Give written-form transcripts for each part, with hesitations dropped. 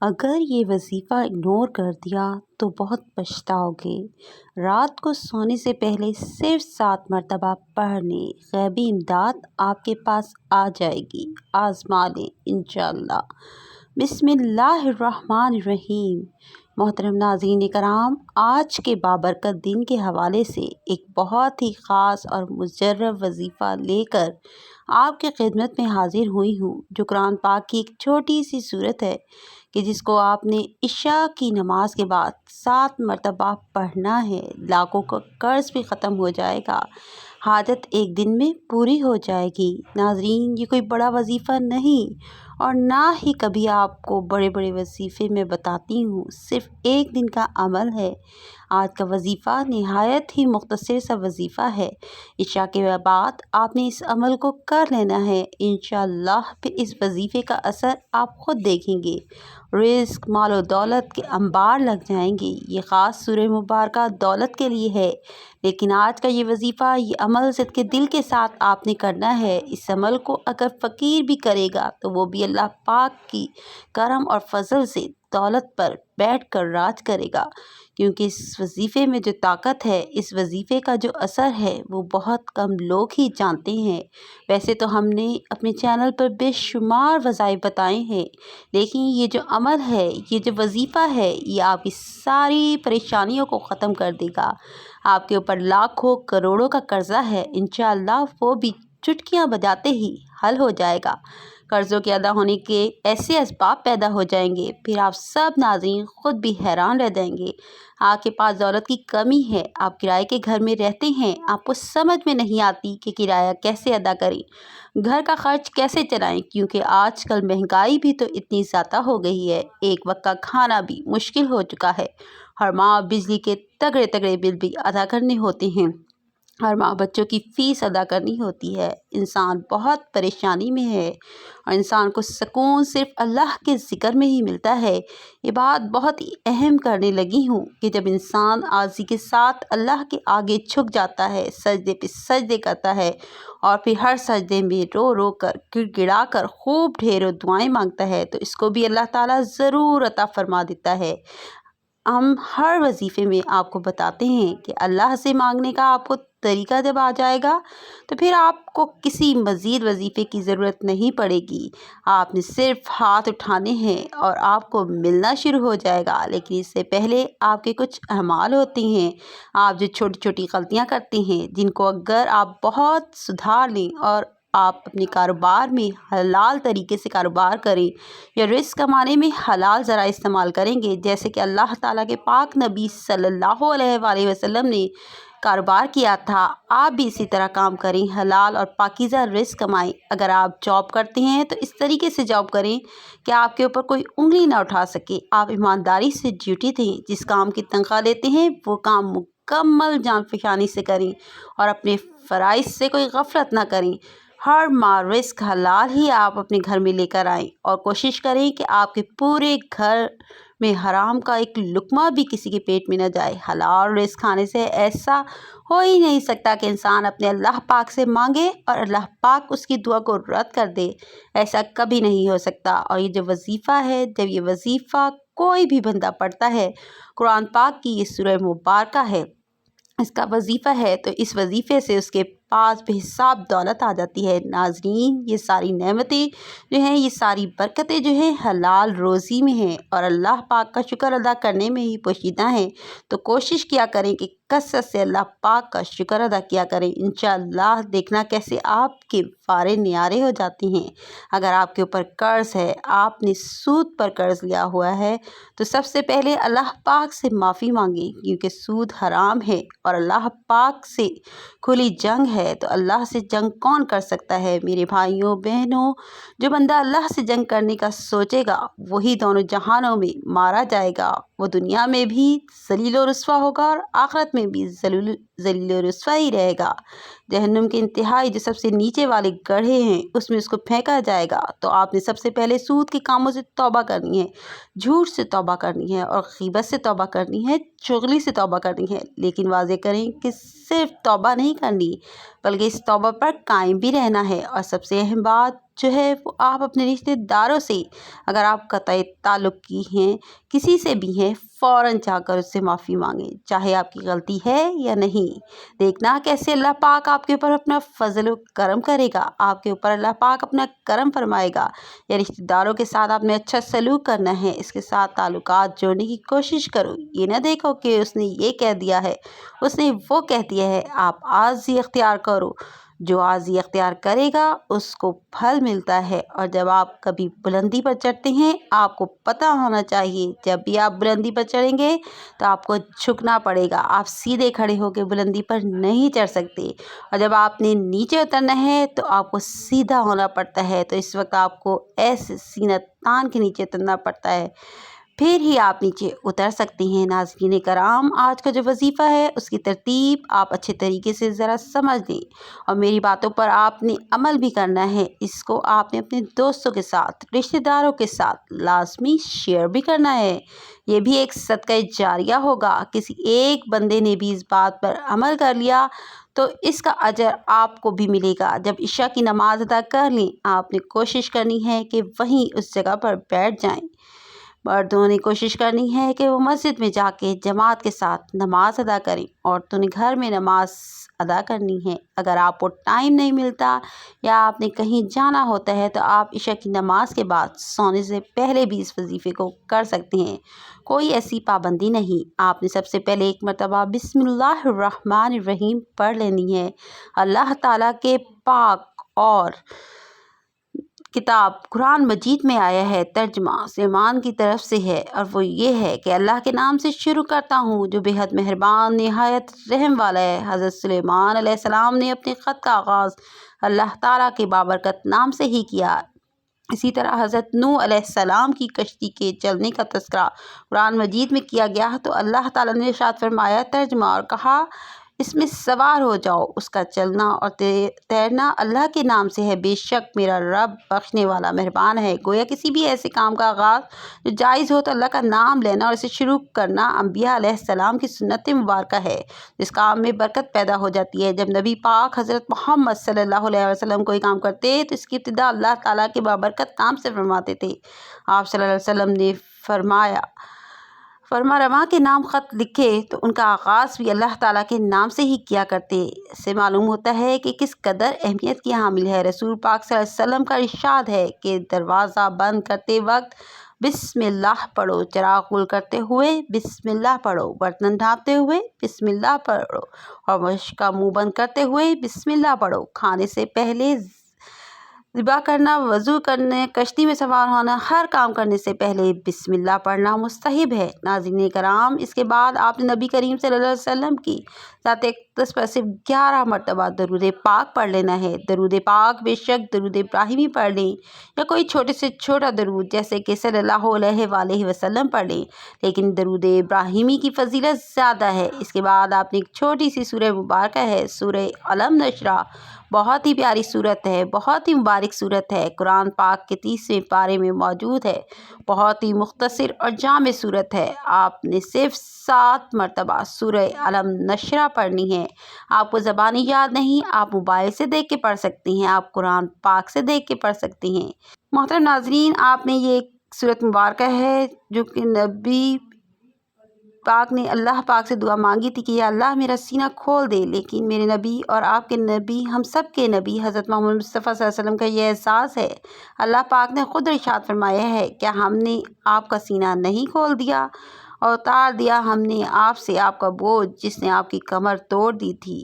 اگر یہ وظیفہ اگنور کر دیا تو بہت پچھتاؤ گے۔ رات کو سونے سے پہلے صرف 7 مرتبہ پڑھ لیں، غیبی امداد آپ کے پاس آ جائے گی۔ آزما لیں انشاءاللہ۔ بسم اللہ الرحمن الرحیم۔ محترم ناظرین کرام، آج کے بابرکت دن کے حوالے سے ایک بہت ہی خاص اور مجرب وظیفہ لے کر آپ کی خدمت میں حاضر ہوئی ہوں، جو قرآن پاک کی ایک چھوٹی سی سورت ہے کہ جس کو آپ نے عشاء کی نماز کے بعد 7 مرتبہ پڑھنا ہے۔ لاکھوں کا قرض بھی ختم ہو جائے گا، حاجت ایک دن میں پوری ہو جائے گی۔ ناظرین، یہ کوئی بڑا وظیفہ نہیں اور نہ ہی کبھی آپ کو بڑے بڑے وظیفے میں بتاتی ہوں، صرف ایک دن کا عمل ہے۔ آج کا وظیفہ نہایت ہی مختصر سا وظیفہ ہے۔ عشاء کے بعد آپ نے اس عمل کو کر لینا ہے، انشاءاللہ پھر اس وظیفے کا اثر آپ خود دیکھیں گے۔ رزق، مال و دولت کے انبار لگ جائیں گے۔ یہ خاص سورہ مبارکہ دولت کے لیے ہے، لیکن آج کا یہ وظیفہ، یہ عمل صدق دل کے ساتھ آپ نے کرنا ہے۔ اس عمل کو اگر فقیر بھی کرے گا تو وہ بھی اللہ پاک کی کرم اور فضل سے دولت پر بیٹھ کر راج کرے گا، کیونکہ اس وظیفے میں جو طاقت ہے، اس وظیفے کا جو اثر ہے، وہ بہت کم لوگ ہی جانتے ہیں۔ ویسے تو ہم نے اپنے چینل پر بے شمار وظائف بتائے ہیں، لیکن یہ جو عمل ہے، یہ جو وظیفہ ہے، یہ آپ کی ساری پریشانیوں کو ختم کر دے گا۔ آپ کے اوپر لاکھوں کروڑوں کا قرضہ ہے، انشاءاللہ وہ بھی چٹکیاں بجاتے ہی حل ہو جائے گا۔ قرضوں کے ادا ہونے کے ایسے اسباب پیدا ہو جائیں گے، پھر آپ سب ناظرین خود بھی حیران رہ جائیں گے۔ آپ کے پاس دولت کی کمی ہے، آپ کرائے کے گھر میں رہتے ہیں، آپ کو سمجھ میں نہیں آتی کہ کرایہ کیسے ادا کریں، گھر کا خرچ کیسے چلائیں، کیونکہ آج کل مہنگائی بھی تو اتنی زیادہ ہو گئی ہے، ایک وقت کا کھانا بھی مشکل ہو چکا ہے، ہر ماہ بجلی کے تگڑے تگڑے بل بھی ادا کرنے ہوتے ہیں، ہر ماہ بچوں کی فیس ادا کرنی ہوتی ہے۔ انسان بہت پریشانی میں ہے اور انسان کو سکون صرف اللہ کے ذکر میں ہی ملتا ہے۔ یہ بات بہت ہی اہم کرنے لگی ہوں کہ جب انسان عاجزی کے ساتھ اللہ کے آگے جھک جاتا ہے، سجدے پہ سجدے کرتا ہے اور پھر ہر سجدے میں رو رو کر گڑ گڑا کر خوب ڈھیروں دعائیں مانگتا ہے، تو اس کو بھی اللہ تعالیٰ ضرور عطا فرما دیتا ہے۔ ہم ہر وظیفے میں آپ کو بتاتے ہیں کہ اللہ سے مانگنے کا آپ کو طریقہ جب آ جائے گا تو پھر آپ کو کسی مزید وظیفے کی ضرورت نہیں پڑے گی، آپ نے صرف ہاتھ اٹھانے ہیں اور آپ کو ملنا شروع ہو جائے گا۔ لیکن اس سے پہلے آپ کے کچھ اعمال ہوتے ہیں، آپ جو چھوٹی چھوٹی غلطیاں کرتے ہیں، جن کو اگر آپ بہت سدھار لیں اور آپ اپنے کاروبار میں حلال طریقے سے کاروبار کریں یا رزق کمانے میں حلال ذرائع استعمال کریں گے، جیسے کہ اللہ تعالیٰ کے پاک نبی صلی اللہ علیہ وآلہ وسلم نے کاروبار کیا تھا، آپ بھی اسی طرح کام کریں، حلال اور پاکیزہ رزق کمائیں۔ اگر آپ جاب کرتے ہیں تو اس طریقے سے جاب کریں کہ آپ کے اوپر کوئی انگلی نہ اٹھا سکے، آپ ایمانداری سے ڈیوٹی دیں، جس کام کی تنخواہ لیتے ہیں وہ کام مکمل جان فشانی سے کریں اور اپنے فرائض سے کوئی غفلت نہ کریں۔ ہر ماہ رزق حلال ہی آپ اپنے گھر میں لے کر آئیں اور کوشش کریں کہ آپ کے پورے گھر میں حرام کا ایک لقمہ بھی کسی کے پیٹ میں نہ جائے۔ حلال رزق کھانے سے ایسا ہو ہی نہیں سکتا کہ انسان اپنے اللہ پاک سے مانگے اور اللہ پاک اس کی دعا کو رد کر دے، ایسا کبھی نہیں ہو سکتا۔ اور یہ جو وظیفہ ہے، جب یہ وظیفہ کوئی بھی بندہ پڑھتا ہے، قرآن پاک کی یہ سورہ مبارکہ ہے، اس کا وظیفہ ہے، تو اس وظیفے سے اس کے پاس بے حساب دولت آ جاتی ہے۔ ناظرین، یہ ساری نعمتیں جو ہیں، یہ ساری برکتیں جو ہیں، حلال روزی میں ہیں اور اللہ پاک کا شکر ادا کرنے میں ہی پوشیدہ ہیں، تو کوشش کیا کریں کہ کثرت سے اللہ پاک کا شکر ادا کیا کریں۔ انشاءاللہ دیکھنا کیسے آپ کے فارے نیارے ہو جاتے ہیں۔ اگر آپ کے اوپر قرض ہے، آپ نے سود پر قرض لیا ہوا ہے، تو سب سے پہلے اللہ پاک سے معافی مانگیں، کیونکہ سود حرام ہے اور اللہ پاک سے کھلی جنگ ہے، تو اللہ سے جنگ کون کر سکتا ہے؟ میرے بھائیوں بہنوں، جو بندہ اللہ سے جنگ کرنے کا سوچے گا وہی دونوں جہانوں میں مارا جائے گا، وہ دنیا میں بھی ذلیل و رسوا ہوگا اور آخرت میں بھی ذلیل و رسوا ہی رہے گا۔ جہنم کے انتہائی جو سب سے نیچے والے گڑھے ہیں اس میں اس کو پھینکا جائے گا۔ تو آپ نے سب سے پہلے سود کے کاموں سے توبہ کرنی ہے، جھوٹ سے توبہ کرنی ہے اور غیبت سے توبہ کرنی ہے، چغلی سے توبہ کرنی ہے۔ لیکن واضح کریں کہ صرف توبہ نہیں کرنی بلکہ اس توبہ پر قائم بھی رہنا ہے۔ اور سب سے اہم بات جو ہے وہ آپ اپنے رشتہ داروں سے، اگر آپ قطع تعلق کی ہیں کسی سے بھی ہیں، فوراً جا کر اس سے معافی مانگیں، چاہے آپ کی غلطی ہے یا نہیں۔ دیکھنا کیسے اللہ پاک آپ کے اوپر اپنا فضل و کرم کرے گا، آپ کے اوپر اللہ پاک اپنا کرم فرمائے گا۔ یا رشتہ داروں کے ساتھ آپ نے اچھا سلوک کرنا ہے، اس کے ساتھ تعلقات جوڑنے کی کوشش کرو۔ یہ نہ دیکھو کہ اس نے یہ کہہ دیا ہے، اس نے وہ کہہ دیا ہے، آپ عاجزی اختیار کرو۔ جو عاجزی اختیار کرے گا اس کو پھل ملتا ہے۔ اور جب آپ کبھی بلندی پر چڑھتے ہیں آپ کو پتہ ہونا چاہیے جب بھی آپ بلندی پر چڑھیں گے تو آپ کو جھکنا پڑے گا، آپ سیدھے کھڑے ہو کے بلندی پر نہیں چڑھ سکتے۔ اور جب آپ نے نیچے اترنا ہے تو آپ کو سیدھا ہونا پڑتا ہے، تو اس وقت آپ کو ایسے سینہ تان کے نیچے اترنا پڑتا ہے، پھر ہی آپ نیچے اتر سکتے ہیں۔ ناظرین کرام، آج کا جو وظیفہ ہے اس کی ترتیب آپ اچھے طریقے سے ذرا سمجھ لیں اور میری باتوں پر آپ نے عمل بھی کرنا ہے۔ اس کو آپ نے اپنے دوستوں کے ساتھ، رشتہ داروں کے ساتھ لازمی شیئر بھی کرنا ہے۔ یہ بھی ایک صدقہ جاریہ ہوگا۔ کسی ایک بندے نے بھی اس بات پر عمل کر لیا تو اس کا اجر آپ کو بھی ملے گا۔ جب عشاء کی نماز ادا کر لیں آپ نے کوشش کرنی ہے کہ وہیں اس جگہ پر بیٹھ جائیں۔ مردوں نے کوشش کرنی ہے کہ وہ مسجد میں جا کے جماعت کے ساتھ نماز ادا کریں، عورتوں نے گھر میں نماز ادا کرنی ہے۔ اگر آپ کو ٹائم نہیں ملتا یا آپ نے کہیں جانا ہوتا ہے تو آپ عشاء کی نماز کے بعد سونے سے پہلے بھی اس وظیفے کو کر سکتے ہیں، کوئی ایسی پابندی نہیں۔ آپ نے سب سے پہلے ایک مرتبہ بسم اللہ الرحمن الرحیم پڑھ لینی ہے۔ اللہ تعالیٰ کے پاک اور کتاب قرآن مجید میں آیا ہے، ترجمہ سلیمان کی طرف سے ہے، اور وہ یہ ہے کہ اللہ کے نام سے شروع کرتا ہوں جو بے حد مہربان نہایت رحم والا ہے۔ حضرت سلیمان علیہ السلام نے اپنے خط کا آغاز اللہ تعالیٰ کے بابرکت نام سے ہی کیا۔ اسی طرح حضرت نوح علیہ السلام کی کشتی کے چلنے کا تذکرہ قرآن مجید میں کیا گیا تو اللہ تعالیٰ نے ارشاد فرمایا، ترجمہ، اور کہا اس میں سوار ہو جاؤ، اس کا چلنا اور تیرنا اللہ کے نام سے ہے، بے شک میرا رب بخشنے والا مہربان ہے۔ گویا کسی بھی ایسے کام کا آغاز جو جائز ہو تو اللہ کا نام لینا اور اسے شروع کرنا انبیاء علیہ السلام کی سنت مبارکہ ہے، جس کام میں برکت پیدا ہو جاتی ہے۔ جب نبی پاک حضرت محمد صلی اللہ علیہ وسلم کوئی کام کرتے تو اس کی ابتدا اللہ تعالیٰ کے بابرکت نام سے فرماتے تھے۔ آپ صلی اللہ علیہ وسلم نے فرما رواں کے نام خط لکھے تو ان کا آغاز بھی اللہ تعالیٰ کے نام سے ہی کیا کرتے۔ اس سے معلوم ہوتا ہے کہ کس قدر اہمیت کی حامل ہے۔ رسول پاک صلی اللہ علیہ وسلم کا ارشاد ہے کہ دروازہ بند کرتے وقت بسم اللہ پڑھو، چراغ گل کرتے ہوئے بسم اللہ پڑھو، برتن ڈھانپتے ہوئے بسم اللہ پڑھو اور مشک کا منہ بند کرتے ہوئے بسم اللہ پڑھو۔ کھانے سے پہلے ذبح کرنا، وضو کرنے، کشتی میں سوار ہونا، ہر کام کرنے سے پہلے بسم اللہ پڑھنا مستحب ہے۔ ناظرین کرام، اس کے بعد آپ نے نبی کریم صلی اللہ علیہ وسلم کی ذات اقدس پر صرف 11 مرتبہ درود پاک پڑھ لینا ہے۔ درود پاک بے شک درود ابراہیمی پڑھ لیں یا کوئی چھوٹے سے چھوٹا درود جیسے کہ صلی اللہ علیہ وآلہ وسلم پڑھ لیں، لیکن درود ابراہیمی کی فضیلت زیادہ ہے۔ اس کے بعد آپ نے ایک چھوٹی سی سورہ مبارکہ ہے، سورہ علم نشرح، بہت ہی پیاری صورت ہے، بہت ہی مبارک صورت ہے، قرآن پاک کے 30ویں پارے میں موجود ہے، بہت ہی مختصر اور جامع صورت ہے۔ آپ نے صرف 7 مرتبہ سورہ علم نشرح پڑھنی ہے۔ آپ کو زبانی یاد نہیں، آپ موبائل سے دیکھ کے پڑھ سکتے ہیں، آپ قرآن پاک سے دیکھ کے پڑھ سکتے ہیں۔ محترم ناظرین، آپ نے یہ صورت مبارکہ ہے جو کہ نبی پاک نے اللہ پاک سے دعا مانگی تھی کہ یا اللہ میرا سینہ کھول دے، لیکن میرے نبی اور آپ کے نبی، ہم سب کے نبی حضرت محمد مصطفیٰ صلی اللہ علیہ وسلم کا یہ احساس ہے۔ اللہ پاک نے خود ارشاد فرمایا ہے، کیا ہم نے آپ کا سینہ نہیں کھول دیا اور اتار دیا ہم نے آپ سے آپ کا بوجھ جس نے آپ کی کمر توڑ دی تھی،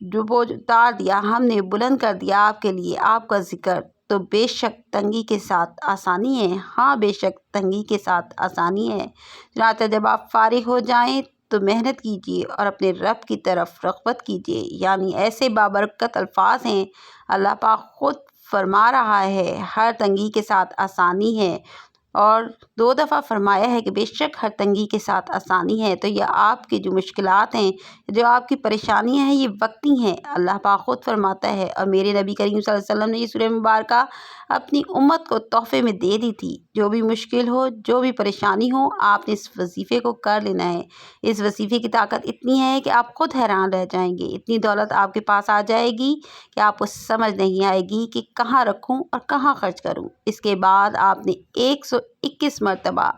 جو بوجھ اتار دیا ہم نے، بلند کر دیا آپ کے لیے آپ کا ذکر، تو بے شک تنگی کے ساتھ آسانی ہے، ہاں بے شک تنگی کے ساتھ آسانی ہے۔ چنانچہ جب آپ فارغ ہو جائیں تو محنت کیجیے اور اپنے رب کی طرف رغبت کیجیے، یعنی ایسے بابرکت الفاظ ہیں، اللہ پاک خود فرما رہا ہے ہر تنگی کے ساتھ آسانی ہے، اور 2 دفعہ فرمایا ہے کہ بے شک ہر تنگی کے ساتھ آسانی ہے۔ تو یہ آپ کی جو مشکلات ہیں، جو آپ کی پریشانیاں ہیں، یہ وقتی ہیں۔ اللہ پاک خود فرماتا ہے، اور میرے نبی کریم صلی اللہ علیہ وسلم نے یہ سورہ مبارکہ اپنی امت کو تحفے میں دے دی تھی۔ جو بھی مشکل ہو، جو بھی پریشانی ہو، آپ نے اس وظیفے کو کر لینا ہے۔ اس وظیفے کی طاقت اتنی ہے کہ آپ خود حیران رہ جائیں گے۔ اتنی دولت آپ کے پاس آ جائے گی کہ آپ کو سمجھ نہیں آئے گی کہ کہاں رکھوں اور کہاں خرچ کروں۔ اس کے بعد آپ نے 121 مرتبہ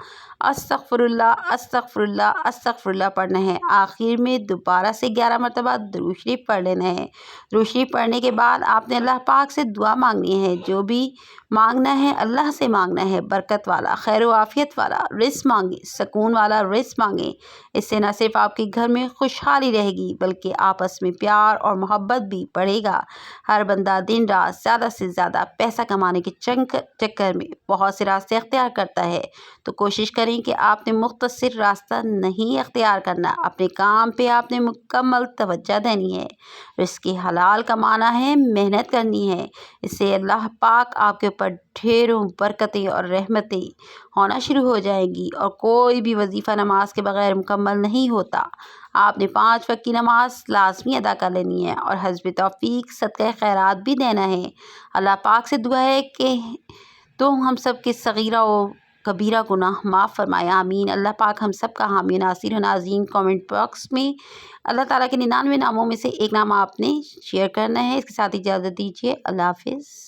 استغفر اللہ استغفر اللہ استغفر اللہ پڑھنا ہے۔ آخر میں دوبارہ سے 11 مرتبہ درود شریف پڑھ لینا ہے۔ درود شریف پڑھنے کے بعد آپ نے اللہ پاک سے دعا مانگنی ہے۔ جو بھی مانگنا ہے اللہ سے مانگنا ہے۔ برکت والا، خیر و عافیت والا رزق مانگیں، سکون والا رزق مانگیں۔ اس سے نہ صرف آپ کے گھر میں خوشحالی رہے گی بلکہ آپس میں پیار اور محبت بھی بڑھے گا۔ ہر بندہ دن رات زیادہ سے زیادہ پیسہ کمانے کے چکر میں بہت سے راستے اختیار کرتا ہے، تو کوشش کریں کہ آپ نے مختصر راستہ نہیں اختیار کرنا۔ اپنے کام پہ آپ نے مکمل توجہ دینی ہے۔ رزق حلال کمانا ہے، محنت کرنی ہے۔ اس سے اللہ پاک آپ کے اوپر ڈھیروں برکتیں اور رحمتیں ہونا شروع ہو جائیں گی، اور کوئی بھی وظیفہ نماز کے بغیر مکمل نہیں ہوتا۔ آپ نے 5 وقت کی نماز لازمی ادا کر لینی ہے، اور حسب توفیق صدقہ خیرات بھی دینا ہے۔ اللہ پاک سے دعا ہے کہ تو ہم سب کے صغیرہ و کبیرہ گناہ معاف فرمائے، آمین۔ اللہ پاک ہم سب کا حامی و ناصر و ناظرین۔ کامنٹ باکس میں اللہ تعالیٰ کے 99 ناموں میں سے ایک نام آپ نے شیئر کرنا ہے۔ اس کے ساتھ اجازت دیجیے، اللہ حافظ۔